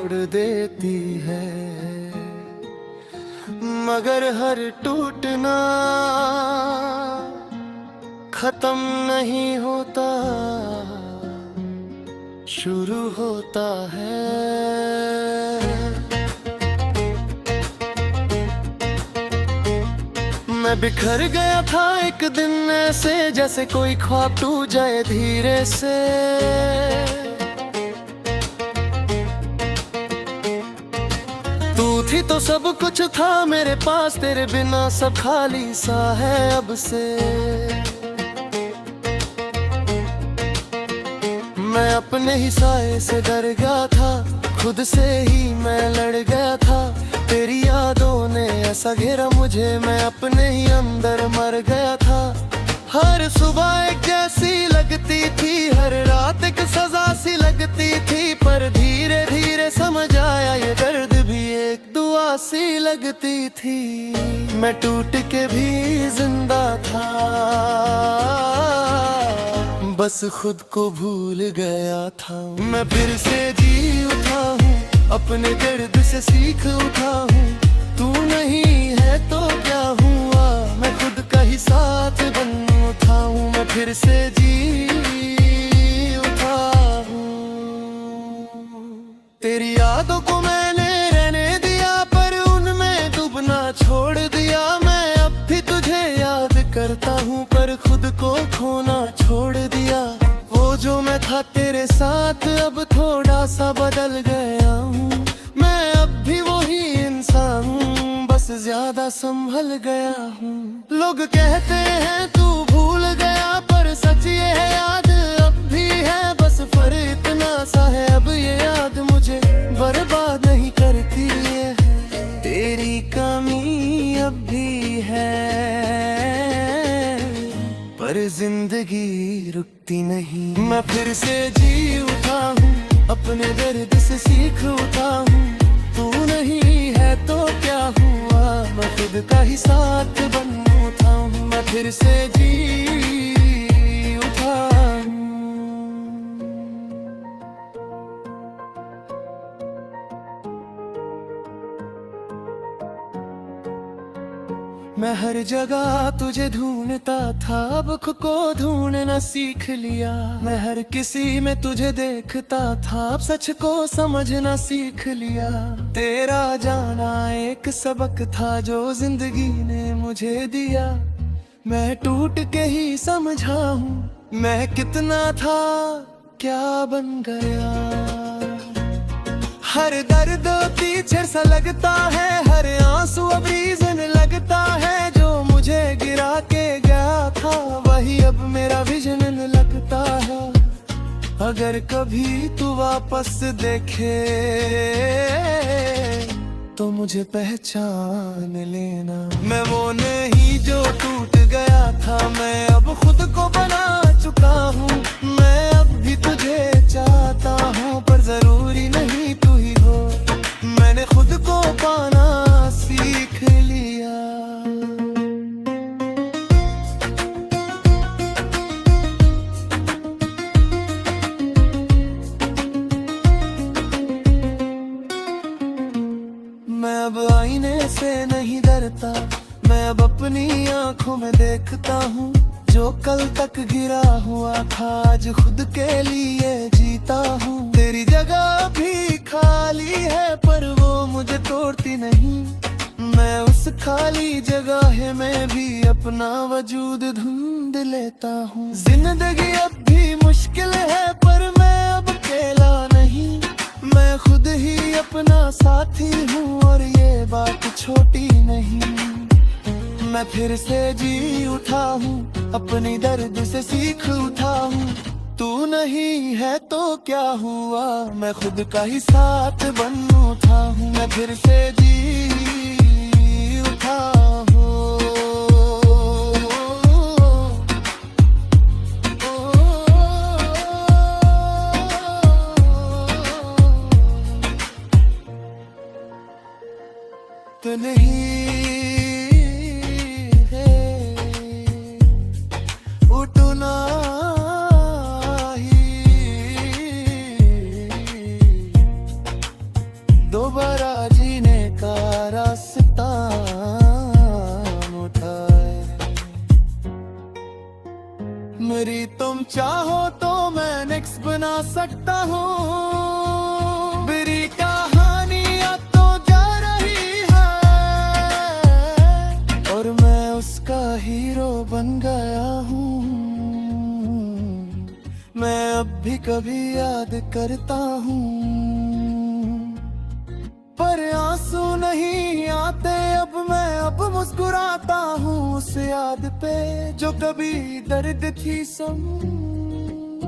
तोड़ देती है, मगर हर टूटना खत्म नहीं होता, शुरू होता है। मैं बिखर गया था एक दिन ऐसे, जैसे कोई ख्वाब टूट जाए धीरे से। तू थी तो सब कुछ था मेरे पास, तेरे बिना सब खाली सा है अब से। मैं अपने ही साए से डर गया था, खुद से ही मैं लड़ गया था। तेरी यादों ने ऐसा घेरा मुझे, मैं अपने ही अंदर मर गया था। हर सुबह एक जैसी लगती थी, हर रात एक सजा सी लगती थी। पर धीरे धीरे समझ आया ये दर्द भी एक दुआ सी लगती थी। मैं टूट के भी जिंदा था, बस खुद को भूल गया था। मैं फिर से जी उठा हूँ, अपने दर्द से सीख उठा हूँ। तू नहीं है तो क्या हुआ, मैं खुद का ही साथ बन उठा हूँ। मैं फिर से जी उठा हूँ। तेरी यादों को मैंने रहने दिया, पर उनमें डूबना छोड़ दिया। मैं अब भी तुझे याद करता हूँ, पर खुद को खोना छोड़ दिया। वो जो मैं था तेरे साथ, अब थोड़ा सा बदल गया हूँ। मैं अब भी वही इंसान हूँ, बस ज्यादा संभल गया हूँ। लोग कहते हैं तू भूल गया, पर सच ये है याद अब भी है। बस फर्क इतना सा है, अब ये याद मुझे बर्बाद नहीं करती है। तेरी कमी अब भी है, पर जिंदगी रुकती नहीं। मैं फिर से जी उठा हूँ, अपने दर्द से सीख उठा हूँ। तू नहीं है तो क्या हुआ, मैं खुद का ही साथ बन उठा हूँ। मैं फिर से जी उठा हूँ। मैं हर जगह तुझे ढूंढता था, अब खुद को ढूंढना सीख लिया। मैं हर किसी में तुझे देखता था, अब सच को समझना सीख लिया। तेरा जाना एक सबक था जो जिंदगी ने मुझे दिया। मैं टूट के ही समझा हूँ, मैं कितना था क्या बन गया। हर दर्द पीछे सा लगता है, हर आंसू अब रीजन लगता है। जो मुझे गिरा के गया था, वही अब मेरा विजन लगता है। अगर कभी तू वापस देखे तो मुझे पहचान लेना। मैं वो नहीं जो टूट गया था, मैं अब खुद को बना चुका हूँ। मैं अब भी तुझे चाहता हूँ, पर जरूरी नहीं तू ही हो। मैंने खुद को पाना सीख लिया। मैं अब आईने से नहीं डरता, मैं अब अपनी आंखों में देखता हूँ। जो कल तक गिरा हुआ था, आज खुद के लिए जीता हूँ। तेरी जगह भी खाली है, पर वो मुझे तोड़ती नहीं। मैं उस खाली जगह में भी अपना वजूद ढूंढ लेता हूँ। जिंदगी अब भी मुश्किल है, पर मैं अब अकेला नहीं। मैं खुद ही अपना साथी हूँ, और ये बात छोटी नहीं। मैं फिर से जी उठा हूँ, अपनी दर्द से सीख उठा हूँ। तू नहीं है तो क्या हुआ, मैं खुद का ही साथ बन उठा हूँ। मैं फिर से जी उठा हूँ। तो नहीं उठना ही कभी याद करता हूँ, पर आंसू नहीं आते अब मुस्कुराता हूँ उस याद पे जो कभी दर्द थी संग।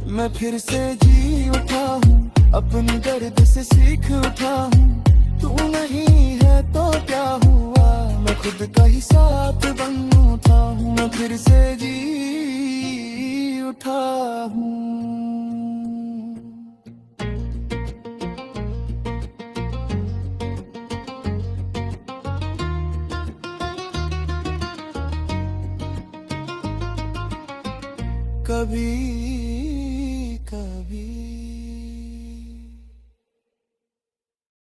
मैं फिर से जी उठा हूँ, अपने दर्द से सीख उठा हूँ। तू नहीं है तो क्या हुआ, मैं खुद का ही साथ बन उठा हूँ। मैं फिर से जी उठा हूँ। कभी